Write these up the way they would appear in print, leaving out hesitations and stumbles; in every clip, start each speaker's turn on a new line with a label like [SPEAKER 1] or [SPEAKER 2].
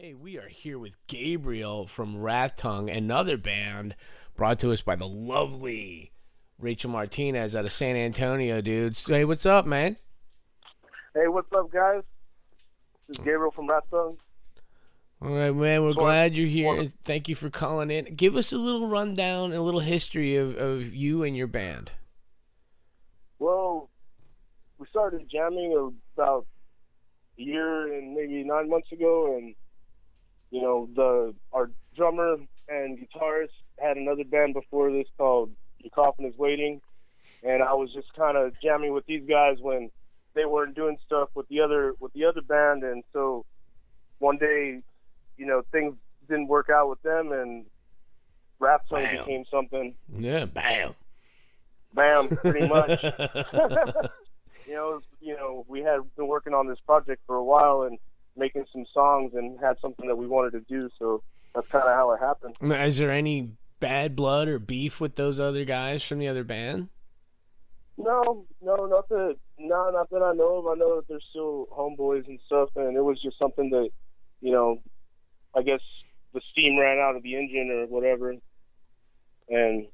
[SPEAKER 1] Hey, we are here with Gabriel from Wrathtongue, another band brought to us by the lovely Rachel Martinez out of San Antonio, dude. Hey, what's up, man?
[SPEAKER 2] Hey, what's up, guys? This is Gabriel from Wrathtongue.
[SPEAKER 1] All right, man, we're glad you're here. Thank you for calling in. Give us a little rundown, a little history of you and your band.
[SPEAKER 2] Well, we started jamming about a year and maybe 9 months ago, and you know, our drummer and guitarist had another band before this called Your Coffin Is Waiting, and I was just kind of jamming with these guys when they weren't doing stuff with the other band, and so one day, you know, things didn't work out with them, and Wrathtongue became something.
[SPEAKER 1] Yeah, bam,
[SPEAKER 2] pretty much. We had been working on this project for a while and making some songs and had something that we wanted to do, so that's kind of how it happened.
[SPEAKER 1] Is there any bad blood or beef with those other guys from the other band?
[SPEAKER 2] No, not that I know of. I know that they're still homeboys and stuff, and it was just something that, you know, I guess the steam ran out of the engine or whatever, and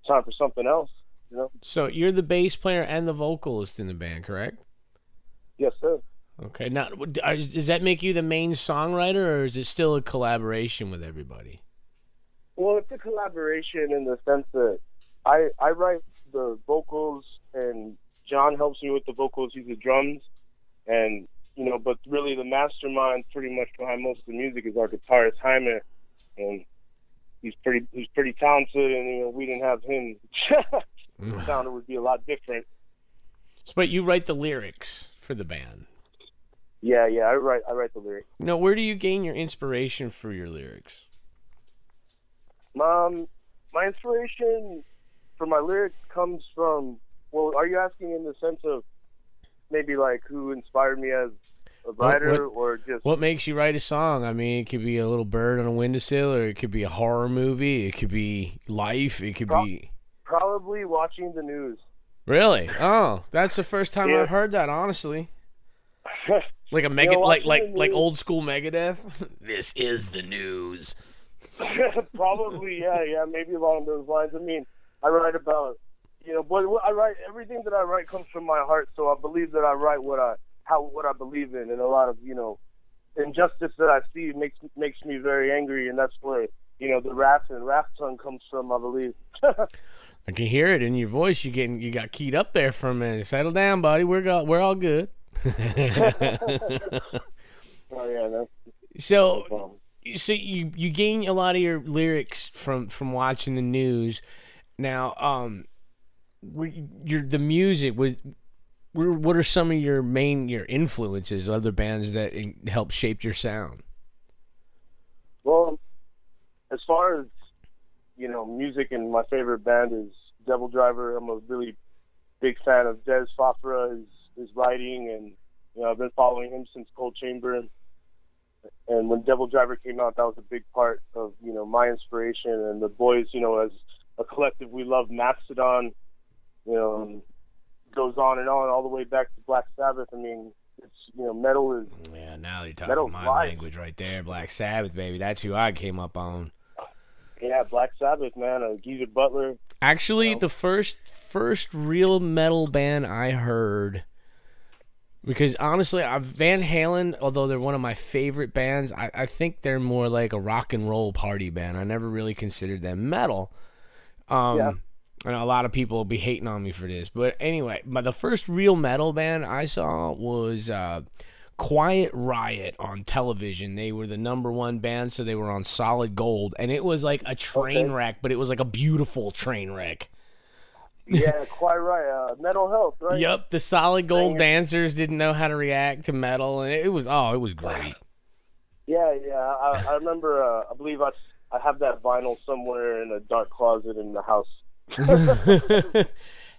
[SPEAKER 2] time for something else, you know?
[SPEAKER 1] So you're the bass player and the vocalist in the band, correct?
[SPEAKER 2] Yes, sir.
[SPEAKER 1] Okay. Now, does that make you the main songwriter, or is it still a collaboration with everybody?
[SPEAKER 2] Well, it's a collaboration in the sense that I write the vocals, and John helps me with the vocals. He's the drums, and you know, but really the mastermind pretty much behind most of the music is our guitarist Jaime, and he's pretty talented, and you know, we didn't have him, the sound would be a lot different.
[SPEAKER 1] But you write the lyrics for the band.
[SPEAKER 2] Yeah, I write the lyrics.
[SPEAKER 1] Now, where do you gain your inspiration for your lyrics?
[SPEAKER 2] My inspiration for my lyrics comes from, well, are you asking in the sense of maybe like who inspired me as a writer, or just
[SPEAKER 1] what makes you write a song? I mean, it could be a little bird on a windowsill, or it could be a horror movie, it could be life, it could be
[SPEAKER 2] probably watching the news.
[SPEAKER 1] Really? Oh, that's the first time I've heard that, honestly. Like a like old school Megadeth. This is the news.
[SPEAKER 2] Probably, yeah, maybe along those lines. I mean, I write about, you know, but I write, everything that I write comes from my heart. So I believe that I write what I believe in, and a lot of, you know, injustice that I see makes me very angry, and that's where, you know, the Wrathtongue comes from, I believe.
[SPEAKER 1] I can hear it in your voice. You got keyed up there for a minute. Settle down, buddy. We're all good.
[SPEAKER 2] Oh yeah.
[SPEAKER 1] So you gain a lot of your lyrics from watching the news. Now, the music was. What are some of your influences, other bands that help shape your sound?
[SPEAKER 2] Well, as far as, you know, music, and my favorite band is Devil Driver. I'm a really big fan of Des Fafra, his writing, and you know, I've been following him since Cold Chamber. And when Devil Driver came out, that was a big part of, you know, my inspiration. And the boys, you know, as a collective, we love Mastodon, you know, and goes on and on all the way back to Black Sabbath. I mean, it's, you know, metal is...
[SPEAKER 1] Yeah, now you're talking my language right there. Black Sabbath, baby. That's who I came up on.
[SPEAKER 2] Yeah, Black Sabbath, man. Geezer Butler.
[SPEAKER 1] Actually, you know, the first real metal band I heard... Because honestly, Van Halen, although they're one of my favorite bands, I think they're more like a rock and roll party band. I never really considered them metal. Yeah. And a lot of people will be hating on me for this. But anyway, the first real metal band I saw was Quiet Riot on television. They were the #1 band, so they were on Solid Gold. And it was like a train wreck, but it was like a beautiful train wreck.
[SPEAKER 2] Yeah, quite right. Mental health, right?
[SPEAKER 1] Yep, the Solid Gold dancers didn't know how to react to metal, and it was great.
[SPEAKER 2] Yeah. I remember. I believe I have that vinyl somewhere in a dark closet in the house.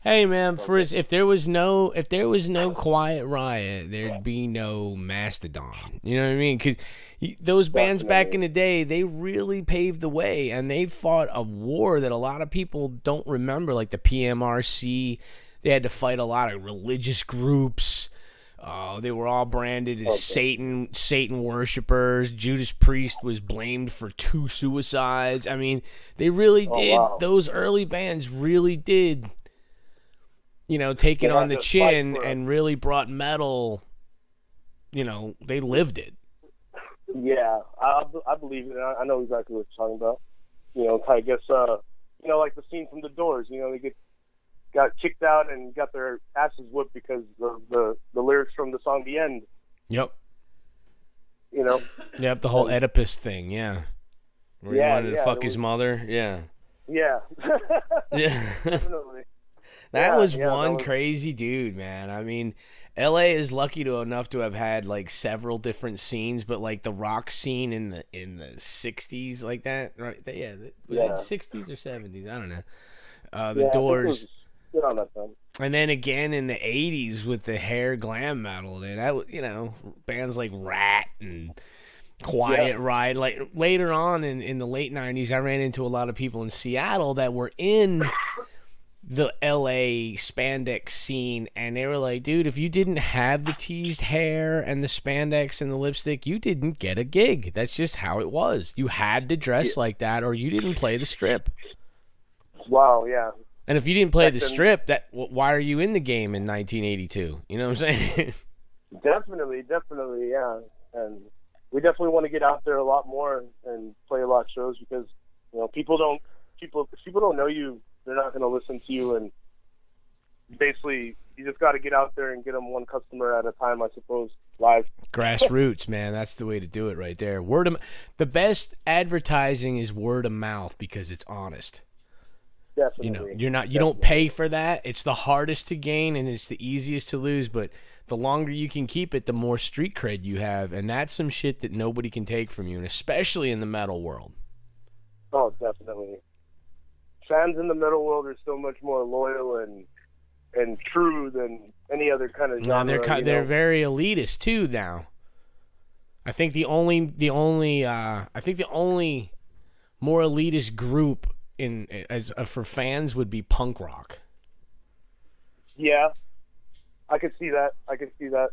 [SPEAKER 1] Hey man, if there was no Quiet Riot, there'd be no Mastodon. You know what I mean? Because those bands back in the day, they really paved the way, and they fought a war that a lot of people don't remember, like the PMRC. They had to fight a lot of religious groups. Oh, they were all branded as Satan worshipers. Judas Priest was blamed for 2 suicides. I mean, they really did.
[SPEAKER 2] Wow.
[SPEAKER 1] Those early bands really did, take it on the chin and really brought metal. They lived it.
[SPEAKER 2] Yeah, I believe it. I know exactly what you're talking about. I guess, like the scene from The Doors. They got kicked out and got their asses whipped because of the lyrics from the song The End.
[SPEAKER 1] Yep.
[SPEAKER 2] Yep,
[SPEAKER 1] the whole Oedipus thing, yeah. Where he wanted to fuck his mother, yeah.
[SPEAKER 2] Yeah.
[SPEAKER 1] Yeah.
[SPEAKER 2] Definitely.
[SPEAKER 1] That was one crazy dude, man. I mean, LA is lucky enough to have had like several different scenes, but like the rock scene in the 60s like that, right? Yeah. 60s or 70s, I don't know. The Doors.
[SPEAKER 2] On that time.
[SPEAKER 1] And then again in the 80s with the hair glam metal, that bands like Rat and Quiet Riot. Like later on in the late 90s, I ran into a lot of people in Seattle that were in the LA spandex scene, and they were like, dude, if you didn't have the teased hair and the spandex and the lipstick, you didn't get a gig. That's just how it was. You had to dress like that or you didn't play the strip.
[SPEAKER 2] Wow, yeah.
[SPEAKER 1] And if you didn't play the strip, why are you in the game in 1982? You know what I'm saying?
[SPEAKER 2] Definitely, yeah. And we definitely want to get out there a lot more and play a lot of shows because if people don't know you, they're not going to listen to you. And basically, you just got to get out there and get them one customer at a time, I suppose, live. Grassroots,
[SPEAKER 1] man. That's the way to do it right there. The best advertising is word of mouth because it's honest.
[SPEAKER 2] Definitely.
[SPEAKER 1] You don't pay for that. It's the hardest to gain and it's the easiest to lose, but the longer you can keep it, the more street cred you have, and that's some shit that nobody can take from you, and especially in the metal world.
[SPEAKER 2] Oh, definitely. Fans in the metal world are so much more loyal and true than any other kind of genre.
[SPEAKER 1] They're very elitist too now. I think the only more elitist group for fans would be punk rock.
[SPEAKER 2] Yeah, I could see that.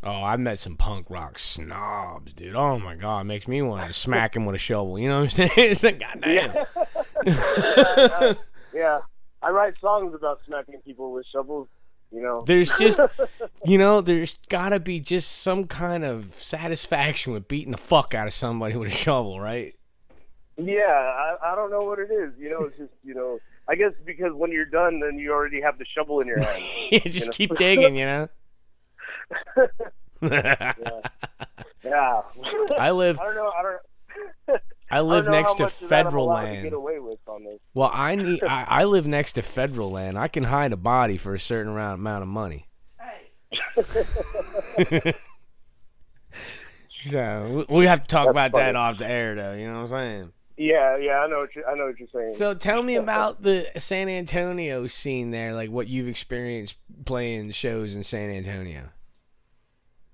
[SPEAKER 1] Oh, I've met some punk rock snobs, dude. Oh my god, it makes me want to smack him with a shovel. You know what I'm saying? It's like, goddamn.
[SPEAKER 2] Yeah. I write songs about smacking people with shovels.
[SPEAKER 1] There's just, there's gotta be just some kind of satisfaction with beating the fuck out of somebody with a shovel, right?
[SPEAKER 2] Yeah, I don't know what it is. It's just, I guess because when you're done, then you already have the shovel in your hand.
[SPEAKER 1] You just keep digging,
[SPEAKER 2] Yeah.
[SPEAKER 1] I live next to federal land.
[SPEAKER 2] To get away with on this.
[SPEAKER 1] Well, I live next to federal land. I can hide a body for a certain amount of money. Hey. So we have to talk about that off the air, though. You know what I'm saying?
[SPEAKER 2] Yeah, I know what you're saying.
[SPEAKER 1] So tell me about the San Antonio scene there, like what you've experienced playing shows in San Antonio.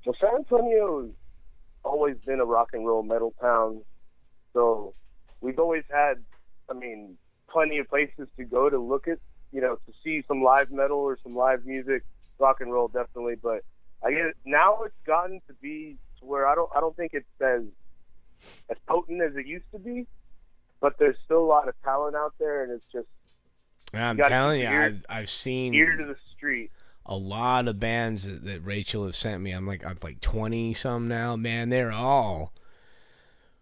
[SPEAKER 2] Well, San Antonio's always been a rock and roll metal town, so we've always had, plenty of places to go to look at, to see some live metal or some live music, rock and roll definitely. But I guess now it's gotten to be to where I don't think it's as potent as it used to be. But there's still a lot of talent out there, and it's just...
[SPEAKER 1] I'm telling you, I've seen...
[SPEAKER 2] Ear to the street.
[SPEAKER 1] A lot of bands that Rachel have sent me. I've like 20-some now. Man, they're all...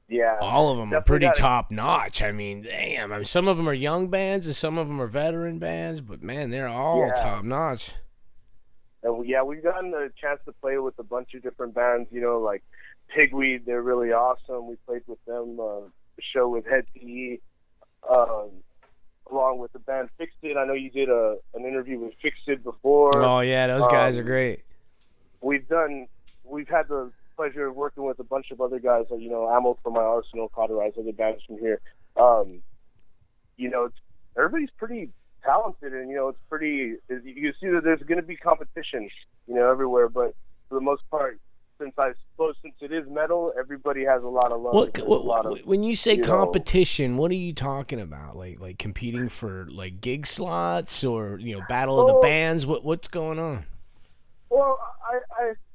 [SPEAKER 2] Yeah.
[SPEAKER 1] All of them are pretty top-notch. Damn. Some of them are young bands, and some of them are veteran bands, but, man, they're all top-notch.
[SPEAKER 2] And, we've gotten a chance to play with a bunch of different bands, like Pigweed. They're really awesome. We played with them... show with Head PE, along with the band Fixed It. I know you did an interview with Fixed It before.
[SPEAKER 1] Oh yeah, those guys are great. We've
[SPEAKER 2] had the pleasure of working with a bunch of other guys, like Ammo for My Arsenal, Cauterize, other bands from here. Everybody's pretty talented, and it's pretty. You see that there's going to be competition, everywhere, but for the most part. Since it is metal, everybody has a lot of love.
[SPEAKER 1] When you say competition, what are you talking about? Like competing for like gig slots or battle of the bands? What's going on?
[SPEAKER 2] Well,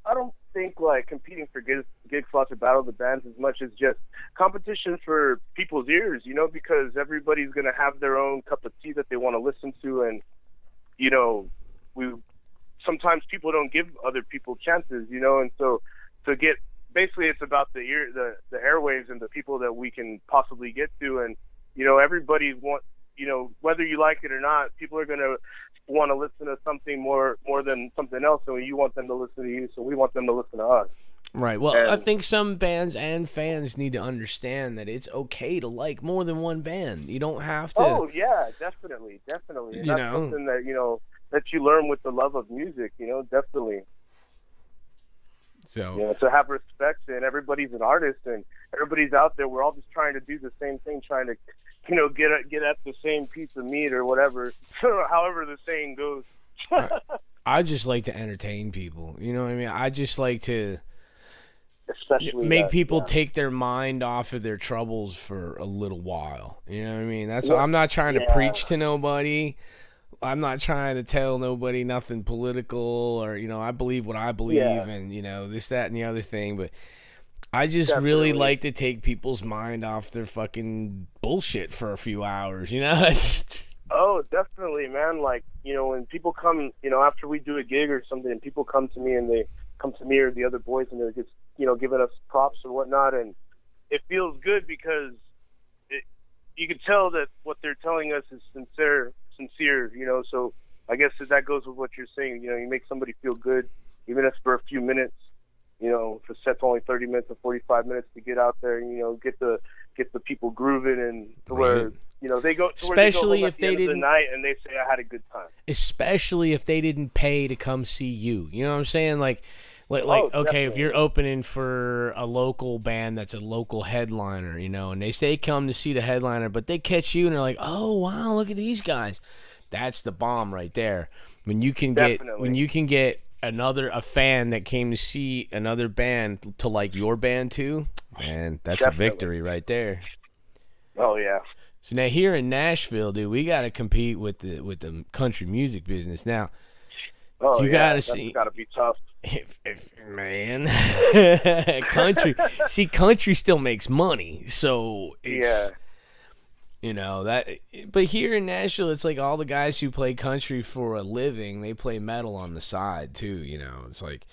[SPEAKER 2] I don't. think like competing for gig slots or battle of the bands as much as just competition for people's ears, you know, because everybody's going to have their own cup of tea that they want to listen to. And, you know, sometimes people don't give other people chances, you know, and so basically it's about the airwaves and the people that we can possibly get to. And, you know, everybody you know, whether you like it or not, people are going to want to listen to something more than something else. So you want them to listen to you, so we want them to listen to us.
[SPEAKER 1] Right. Well, I think some bands and fans need to understand that it's okay to like more than one band. You don't have to.
[SPEAKER 2] Oh, yeah, definitely. And that's something that, you know, that you learn with the love of music, you know, definitely.
[SPEAKER 1] So,
[SPEAKER 2] you know, to have respect, and everybody's an artist, and everybody's out there. We're all just trying to do the same thing, trying to, you know, get at the same piece of meat or whatever, however the saying goes.
[SPEAKER 1] I just like to entertain people. You know what I mean? I just like to
[SPEAKER 2] especially
[SPEAKER 1] make people take their mind off of their troubles for a little while. You know what I mean? I'm not trying to preach to nobody. I'm not trying to tell nobody nothing political, or, you know, I believe what I believe and, you know, this, that, and the other thing. But I just really like to take people's mind off their fucking bullshit for a few hours, you know?
[SPEAKER 2] Oh, definitely, man. Like, you know, when people come, you know, after we do a gig or something, and people come to me, and they come to me or the other boys, and they're just, you know, giving us props or whatnot, and it feels good because you can tell that what they're telling us is sincere, you know. So I guess that goes with what you're saying. You know, you make somebody feel good, even if for a few minutes. You know, if the set's only 30 minutes or 45 minutes to get out there and, you know, get the people grooving, and to where, you know, they go to
[SPEAKER 1] especially
[SPEAKER 2] where
[SPEAKER 1] if
[SPEAKER 2] they go home at the
[SPEAKER 1] they
[SPEAKER 2] end of
[SPEAKER 1] didn't,
[SPEAKER 2] the night and they say I had a good time.
[SPEAKER 1] Especially if they didn't pay to come see you. You know what I'm saying? Like okay,
[SPEAKER 2] definitely.
[SPEAKER 1] if you're opening for a local band that's a local headliner, you know, and they say come to see the headliner, but they catch you and they're like, oh wow, look at these guys. That's the bomb right there. When you can get a fan that came to see another band to like your band too, man, that's a victory right there.
[SPEAKER 2] Oh yeah.
[SPEAKER 1] So now here in Nashville, dude, we got to compete with the country music business now.
[SPEAKER 2] Oh,
[SPEAKER 1] you
[SPEAKER 2] got to
[SPEAKER 1] see.
[SPEAKER 2] That's got to be tough.
[SPEAKER 1] Man, country still makes money, so it's you know that. But here in Nashville, it's like all the guys who play country for a living, they play metal on the side too. You know, it's like,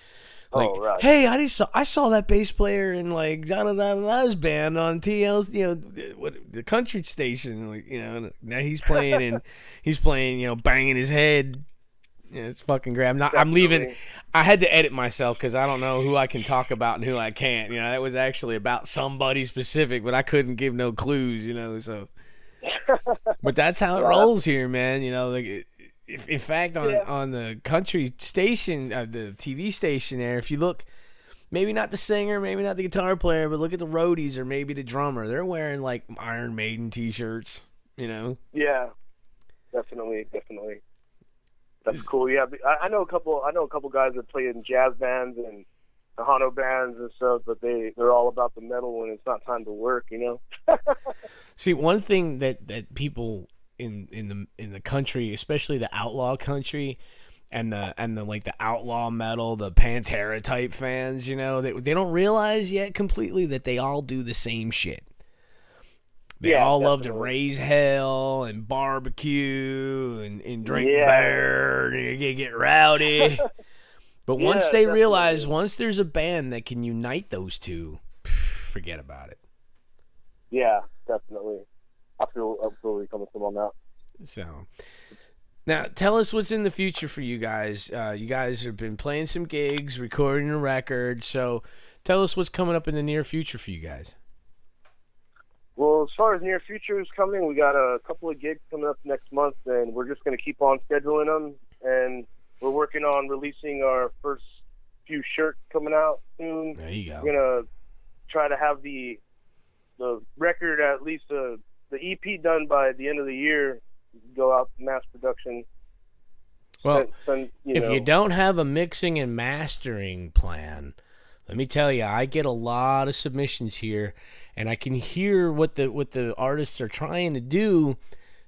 [SPEAKER 2] right.
[SPEAKER 1] Hey, I saw that bass player in like Da's band on TL, you know, the country station. Like, you know, now he's playing, you know, banging his head. Yeah, it's fucking great. I'm leaving. I had to edit myself because I don't know who I can talk about and who I can't. You know, that was actually about somebody specific, but I couldn't give no clues. You know, so. But that's how it rolls here, man. You know, like, in fact, on the country station, the TV station there, if you look, maybe not the singer, maybe not the guitar player, but look at the roadies or maybe the drummer. They're wearing like Iron Maiden T-shirts. You know.
[SPEAKER 2] Yeah, definitely. That's cool. Yeah, I know a couple guys that play in jazz bands and Hano bands and stuff, but they're all about the metal when it's not time to work, you know.
[SPEAKER 1] See, one thing that people in the country, especially the outlaw country, and the like the outlaw metal, the Pantera type fans, you know, they don't realize yet completely that they all do the same shit. They all love to raise hell and barbecue and drink beer and get rowdy. But once they realize, once there's a band that can unite those two, forget about it.
[SPEAKER 2] Yeah, definitely. I feel absolutely coming from on that.
[SPEAKER 1] So, now tell us what's in the future for you guys. You guys have been playing some gigs, recording a record. So, tell us what's coming up in the near future for you guys.
[SPEAKER 2] Well, as far as near future is coming, we got a couple of gigs coming up next month, and we're just going to keep on scheduling them. And we're working on releasing our first few shirts coming out soon.
[SPEAKER 1] There you go.
[SPEAKER 2] We're going to try to have the record, at least the EP, done by the end of the year, go out mass production.
[SPEAKER 1] Well, if you don't have a mixing and mastering plan, let me tell you, I get a lot of submissions here, and I can hear what the artists are trying to do.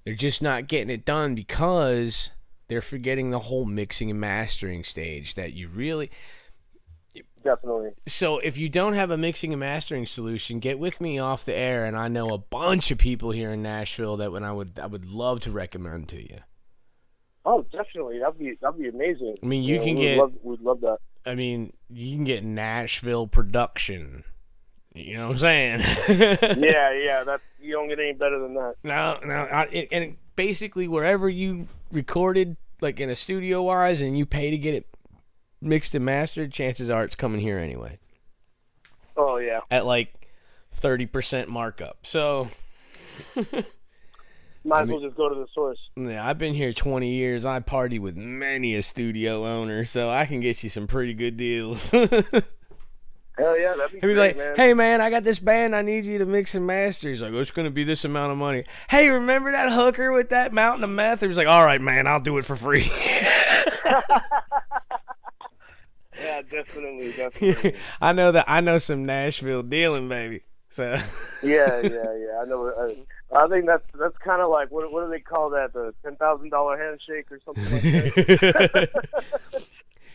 [SPEAKER 1] They're just not getting it done because they're forgetting the whole mixing and mastering stage that you really...
[SPEAKER 2] Definitely.
[SPEAKER 1] So if you don't have a mixing and mastering solution, get with me off the air, and I know a bunch of people here in Nashville that I would love to recommend to you.
[SPEAKER 2] Oh, definitely. That'd be amazing.
[SPEAKER 1] I mean,
[SPEAKER 2] we'd love that.
[SPEAKER 1] I mean, you can get Nashville production. You know what I'm saying?
[SPEAKER 2] yeah. That you don't get any better than that.
[SPEAKER 1] No. And basically, wherever you recorded, like in a studio wise, and you pay to get it mixed and mastered, chances are it's coming here anyway.
[SPEAKER 2] Oh yeah.
[SPEAKER 1] At like 30% markup. So
[SPEAKER 2] might as well just go to the source.
[SPEAKER 1] Yeah, I've been here 20 years. I party with many a studio owner, so I can get you some pretty good deals.
[SPEAKER 2] Hell yeah, that'd be great,
[SPEAKER 1] like,
[SPEAKER 2] man.
[SPEAKER 1] Hey man, I got this band I need you to mix and master. He's like, oh, it's gonna be this amount of money. Hey, remember that hooker with that mountain of meth? He was like, all right, man, I'll do it for free.
[SPEAKER 2] Yeah, definitely.
[SPEAKER 1] I know some Nashville dealing, baby. So
[SPEAKER 2] yeah. I know. I think that's kind of like what do they call that? The $10,000 handshake or something like that.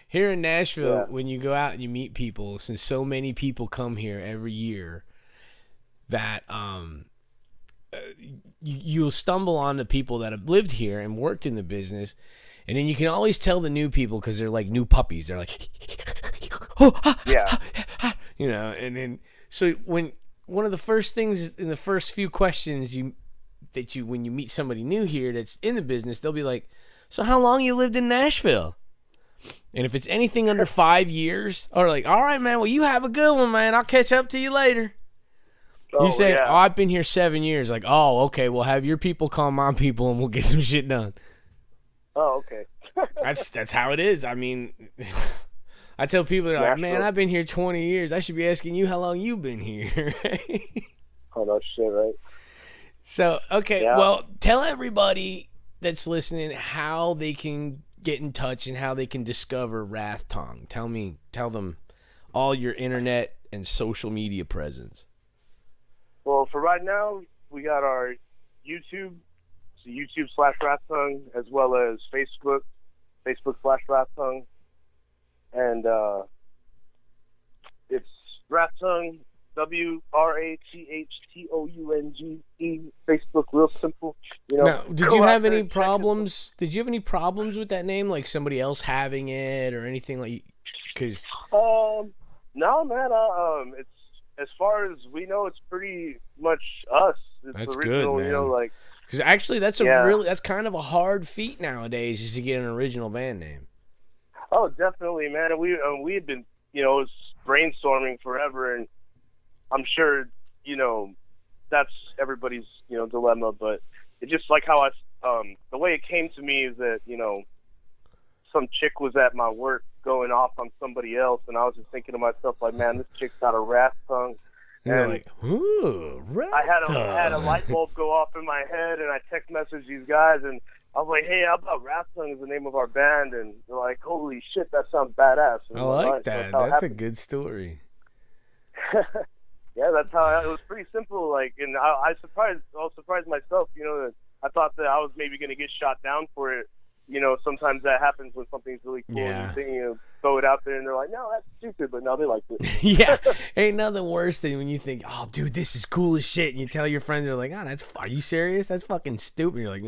[SPEAKER 1] Here in Nashville, when you go out and you meet people, since so many people come here every year, that you'll stumble on the people that have lived here and worked in the business, and then you can always tell the new people because they're like new puppies. They're like,
[SPEAKER 2] yeah,
[SPEAKER 1] you know. And then so when one of the first things in the first few questions when you meet somebody new here that's in the business, they'll be like, so how long you lived in Nashville? And if it's anything under 5 years, or like, all right, man, well, you have a good one, man. I'll catch up to you later. You say,
[SPEAKER 2] yeah.
[SPEAKER 1] oh, I've been here 7 years. Like, oh, okay, well, have your people call my people and we'll get some shit done.
[SPEAKER 2] Oh, okay.
[SPEAKER 1] That's how it is. I mean, I tell people, they're like, man, I've been here 20 years. I should be asking you how long you've been here.
[SPEAKER 2] Oh, no shit, right? So,
[SPEAKER 1] okay, well, tell everybody that's listening how they can get in touch and how they can discover Wrathtongue. Tell them all your internet and social media presence.
[SPEAKER 2] Well, for right now, we got our YouTube, so YouTube/Wrathtongue, as well as Facebook/Wrathtongue, and it's Wrathtongue, WRATHTOUNGE, Facebook, real simple. You know.
[SPEAKER 1] Now, did you have any problems? Did you have any problems with that name, like somebody else having it or anything like? Because
[SPEAKER 2] no, man. It's as far as we know, it's pretty much us. It's
[SPEAKER 1] that's
[SPEAKER 2] original,
[SPEAKER 1] good, man.
[SPEAKER 2] You know, like
[SPEAKER 1] because actually, that's kind of a hard feat nowadays, is to get an original band name.
[SPEAKER 2] Oh, definitely, man. And we had been, brainstorming forever, and I'm sure, that's everybody's, dilemma, but it's just like how the way it came to me is that, some chick was at my work going off on somebody else, and I was just thinking to myself, like, man, this chick's got a Wrathtongue.
[SPEAKER 1] And you're like, ooh, Wrathtongue.
[SPEAKER 2] I had a light bulb go off in my head, and I text messaged these guys, and I was like, hey, how about Wrathtongue is the name of our band? And they're like, holy shit, that sounds badass. And
[SPEAKER 1] I like that. That's a good story.
[SPEAKER 2] Yeah, that's how it was. Pretty simple. Like, and I was surprised myself. That I thought that I was maybe going to get shot down for it. Sometimes that happens when something's really cool.
[SPEAKER 1] Yeah.
[SPEAKER 2] And you throw it out there, and they're like, "No, that's stupid," but no, they liked it.
[SPEAKER 1] Yeah, ain't nothing worse than when you think, "Oh, dude, this is cool as shit," and you tell your friends, they're like, "Oh, are you serious? That's fucking stupid." You're like,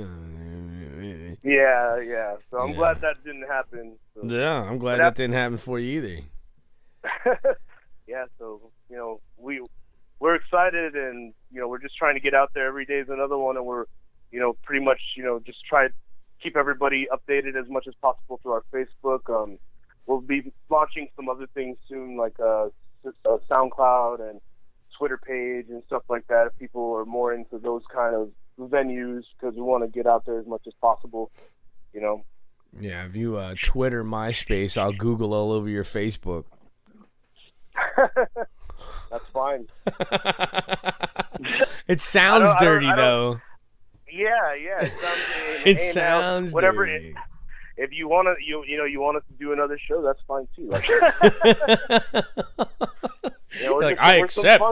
[SPEAKER 2] Yeah. So I'm glad that didn't happen. So.
[SPEAKER 1] Yeah, I'm glad that didn't happen for you either.
[SPEAKER 2] Yeah, so we're excited, and we're just trying to get out there. Every day is another one, and we're pretty much just try to keep everybody updated as much as possible through our Facebook. We'll be launching some other things soon, like SoundCloud and Twitter page and stuff like that, if people are more into those kind of venues, because we want to get out there as much as possible.
[SPEAKER 1] Yeah, if you Twitter MySpace, I'll Google all over your Facebook.
[SPEAKER 2] That's fine.
[SPEAKER 1] It sounds dirty, though.
[SPEAKER 2] Yeah.
[SPEAKER 1] It sounds
[SPEAKER 2] whatever.
[SPEAKER 1] Dirty.
[SPEAKER 2] If you want to, you want us to do another show, that's fine too.
[SPEAKER 1] I accept.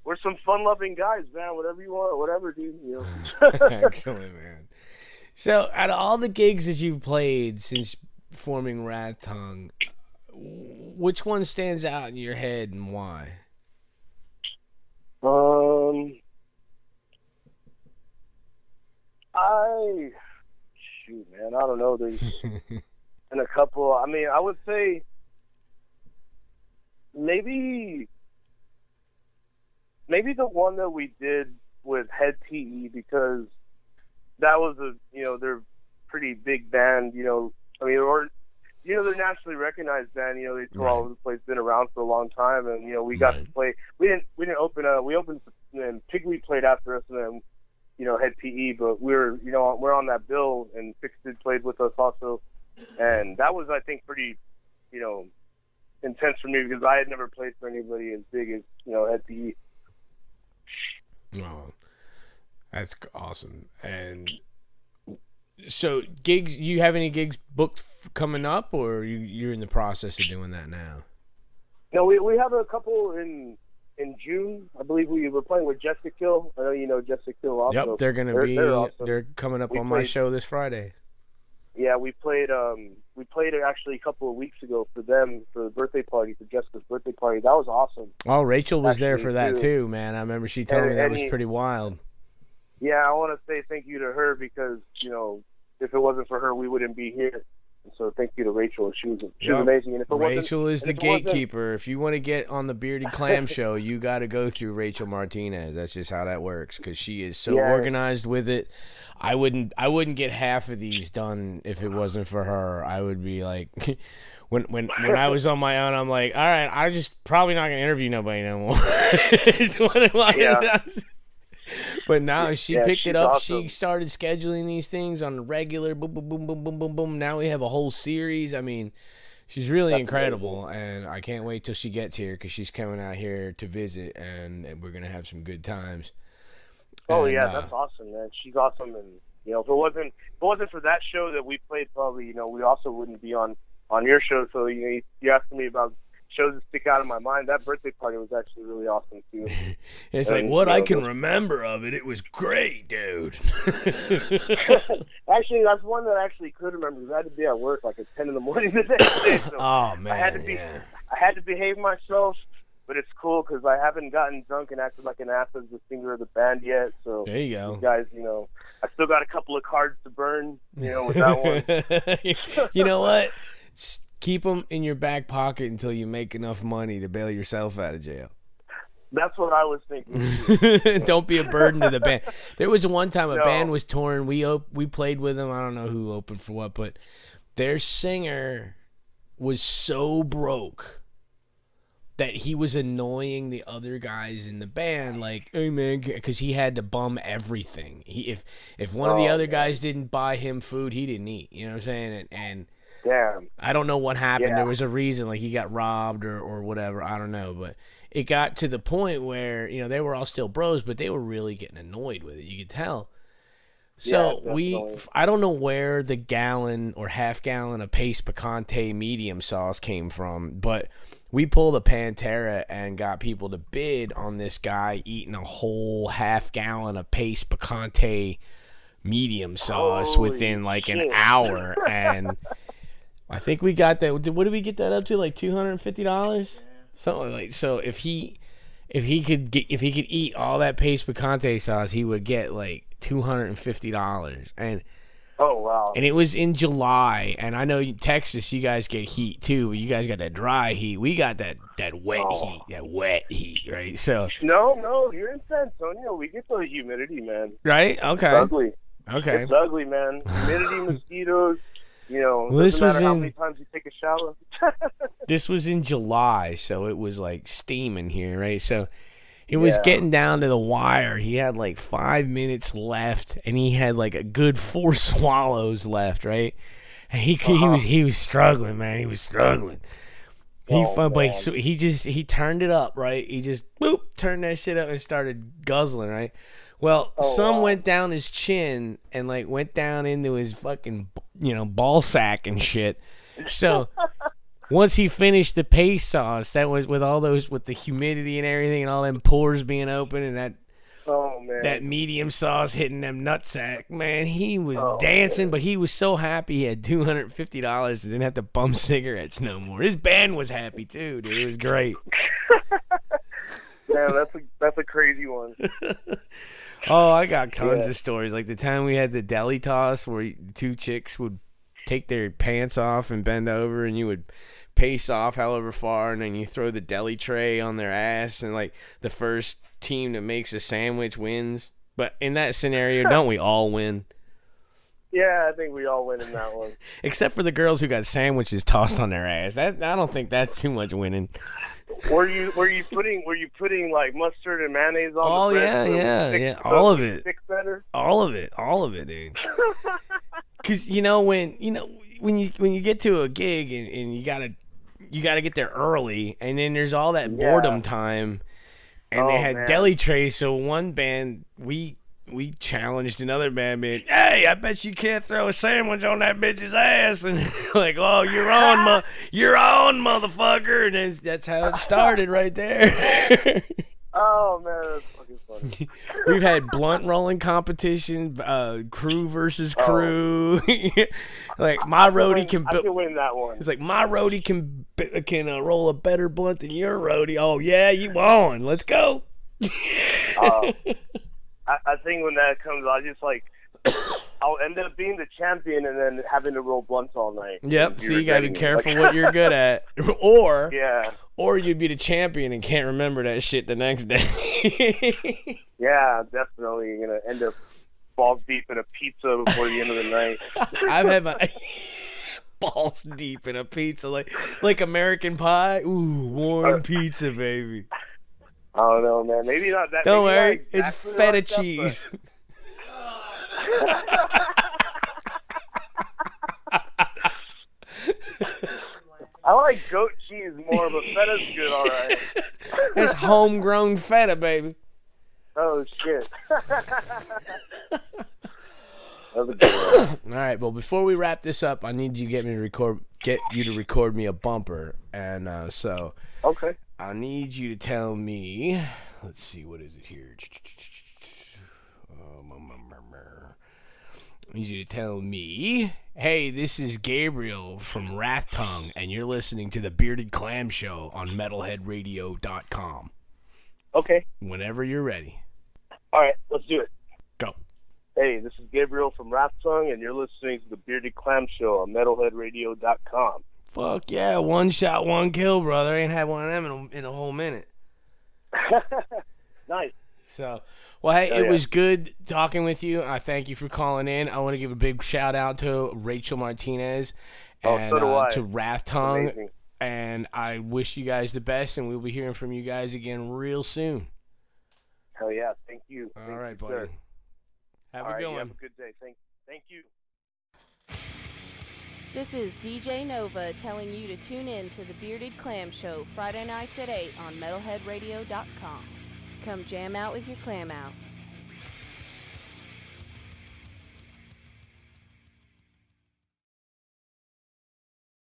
[SPEAKER 2] We're some fun-loving guys, man. Whatever you want, whatever, dude.
[SPEAKER 1] Excellent, man. So, out of all the gigs that you've played since forming Wrathtongue, which one stands out in your head and why?
[SPEAKER 2] Shoot, man, I don't know. There's been a couple. I mean, I would say maybe the one that we did with Head PE, because that was they're a pretty big band, I mean, or, they're nationally recognized band, they tour all over the place, been around for a long time, and, we got to play. We didn't open, we opened, and Pigweed played after us, and then, Head PE, but we're on that bill, and Fixed played with us also, and that was, I think, pretty, intense for me, because I had never played for anybody as big as, Head PE.
[SPEAKER 1] Oh, that's awesome. And so, gigs, you have any gigs booked coming up, or you're in the process of doing that now?
[SPEAKER 2] No, we have a couple in June. I believe we were playing with Jessica Kill. I know you know Jessica Kill also.
[SPEAKER 1] Yep, they're awesome. They're coming up on my show this Friday.
[SPEAKER 2] Yeah, we played it actually a couple of weeks ago for them, for the birthday party, for Jessica's birthday party. That was awesome.
[SPEAKER 1] Oh, Rachel was there for that too, man. I remember she told me that was pretty wild.
[SPEAKER 2] Yeah, I want to say thank you to her, because, if it wasn't for her, we wouldn't be here. So thank you to Rachel. She was amazing. And if
[SPEAKER 1] Rachel is the gatekeeper. If you want to get on the Bearded Clam Show, you got to go through Rachel Martinez. That's just how that works, because she is so organized with it. I wouldn't get half of these done if it wasn't for her. I would be like, when I was on my own, I'm like, all right, I just probably not gonna interview nobody no more. But now she picked it up. Awesome. She started scheduling these things on the regular. Boom, boom, boom, boom, boom, boom, boom. Now we have a whole series. I mean, she's really incredible, and I can't wait till she gets here, because she's coming out here to visit, and we're gonna have some good times.
[SPEAKER 2] Oh, and, that's awesome, man. She's awesome, and if it wasn't for that show that we played, probably we also wouldn't be on your show. So you asking me about shows that stick out in my mind. That birthday party was actually really awesome too.
[SPEAKER 1] It's like what I can remember of it. It was great, dude.
[SPEAKER 2] Actually, that's one that I actually could remember, because I had to be at work like at 10 in the morning the next day. So
[SPEAKER 1] oh man,
[SPEAKER 2] I had to behave myself, but it's cool because I haven't gotten drunk and acted like an ass as the singer of the band yet. So
[SPEAKER 1] there you go,
[SPEAKER 2] you guys. I still got a couple of cards to burn. With that
[SPEAKER 1] one. You know what? Keep them in your back pocket until you make enough money to bail yourself out of jail.
[SPEAKER 2] That's what I was thinking.
[SPEAKER 1] Don't be a burden to the band. There was one time a band was touring. We played with them. I don't know who opened for what, but their singer was so broke that he was annoying the other guys in the band, like, hey man, because he had to bum everything. If one of the other guys didn't buy him food, he didn't eat. You know what I'm saying? And
[SPEAKER 2] damn,
[SPEAKER 1] I don't know what happened. Yeah. There was a reason, like he got robbed or whatever. I don't know, but it got to the point where they were all still bros, but they were really getting annoyed with it. You could tell. So I don't know where the gallon or half gallon of paste picante medium sauce came from, but we pulled a Pantera and got people to bid on this guy eating a whole half gallon of paste picante medium sauce within like an hour, and I think we got that. What did we get that up to? Like $250, something like. So if he could eat all that paste picante sauce, he would get like $250. And
[SPEAKER 2] oh wow!
[SPEAKER 1] And it was in July, and I know Texas, you guys get heat too, but you guys got that dry heat. We got that wet heat, right? So
[SPEAKER 2] no, you're in San Antonio. We get the humidity, man.
[SPEAKER 1] Right? Okay.
[SPEAKER 2] It's ugly.
[SPEAKER 1] Okay.
[SPEAKER 2] It's ugly, man. Humidity, mosquitoes. Well,
[SPEAKER 1] this was
[SPEAKER 2] how many times you take a shower.
[SPEAKER 1] This was in July, so it was like steaming here, right? So it was getting down to the wire. He had like 5 minutes left, and he had like a good 4 swallows left, right? And he was struggling, man. He was struggling. He turned it up, right? He just turned that shit up and started guzzling, right? Well, some went down his chin and like went down into his fucking ball sack and shit. So once he finished the paste sauce, that was with the humidity and everything and all them pores being open and that
[SPEAKER 2] man.
[SPEAKER 1] That medium sauce hitting them nutsack, man. He was dancing, but he was so happy he had $250 and didn't have to bum cigarettes no more. His band was happy too, dude. It was great.
[SPEAKER 2] Yeah, that's a crazy one.
[SPEAKER 1] Oh, I got tons of stories. Like the time we had the deli toss where two chicks would take their pants off and bend over, and you would pace off however far, and then you throw the deli tray on their ass, and like the first team that makes a sandwich wins. But in that scenario, don't we all win?
[SPEAKER 2] Yeah, I think we all win in that one.
[SPEAKER 1] Except for the girls who got sandwiches tossed on their ass. I don't think that's too much winning.
[SPEAKER 2] Were you putting like mustard and mayonnaise on the bread?
[SPEAKER 1] Yeah. All of it.
[SPEAKER 2] Better?
[SPEAKER 1] All of it, dude. Because when you get to a gig and you gotta get there early, and then there's all that boredom time, and they had deli trays. So one band we challenged another band, being, hey, I bet you can't throw a sandwich on that bitch's ass, and like, oh, you're on, motherfucker, and then that's how it started right there.
[SPEAKER 2] Oh man, that's fucking funny.
[SPEAKER 1] We've had blunt rolling competition, crew versus crew. Like my roadie can
[SPEAKER 2] win that one.
[SPEAKER 1] It's like my roadie can roll a better blunt than your roadie. Oh yeah, you won. Let's go.
[SPEAKER 2] I think when that comes, I'll end up being the champion and then having to roll blunts all night.
[SPEAKER 1] Yep. So you gotta be careful what you're good at, or you'd be the champion and can't remember that shit the next day.
[SPEAKER 2] Yeah, definitely. You're gonna end up balls deep in a pizza before the end of the night.
[SPEAKER 1] I've had my balls deep in a pizza, like American Pie. Ooh, warm pizza, baby.
[SPEAKER 2] I don't know, man. Maybe not that.
[SPEAKER 1] Don't worry, it's feta cheese.
[SPEAKER 2] I like goat cheese more, but feta's good, all right.
[SPEAKER 1] It's homegrown feta, baby.
[SPEAKER 2] Oh shit. That was a good one.
[SPEAKER 1] All right, well, before we wrap this up, I need you to get you to record me a bumper, and so.
[SPEAKER 2] Okay.
[SPEAKER 1] I need you to tell me. Let's see, what is it here? I need you to tell me, hey, this is Gabriel from Wrathtongue, and you're listening to the Bearded Clam Show on metalheadradio.com.
[SPEAKER 2] Okay.
[SPEAKER 1] Whenever you're ready.
[SPEAKER 2] All right, let's do it.
[SPEAKER 1] Go.
[SPEAKER 2] Hey, this is Gabriel from Wrathtongue, and you're listening to the Bearded Clam Show on metalheadradio.com.
[SPEAKER 1] Fuck yeah, one shot, one kill, brother. I ain't had one of them in a whole minute.
[SPEAKER 2] Nice.
[SPEAKER 1] So, well, hey, it was good talking with you. I thank you for calling in. I want to give a big shout out to Rachel Martinez and to Wrathtongue.
[SPEAKER 2] Amazing.
[SPEAKER 1] And I wish you guys the best, and we'll be hearing from you guys again real soon.
[SPEAKER 2] Hell yeah, thank you.
[SPEAKER 1] All right, buddy.
[SPEAKER 2] Sir.
[SPEAKER 1] Have a good one.
[SPEAKER 2] Have a good day. Thank you.
[SPEAKER 3] This is DJ Nova telling you to tune in to the Bearded Clam Show Friday nights at 8 on metalheadradio.com. Come jam out with your clam out.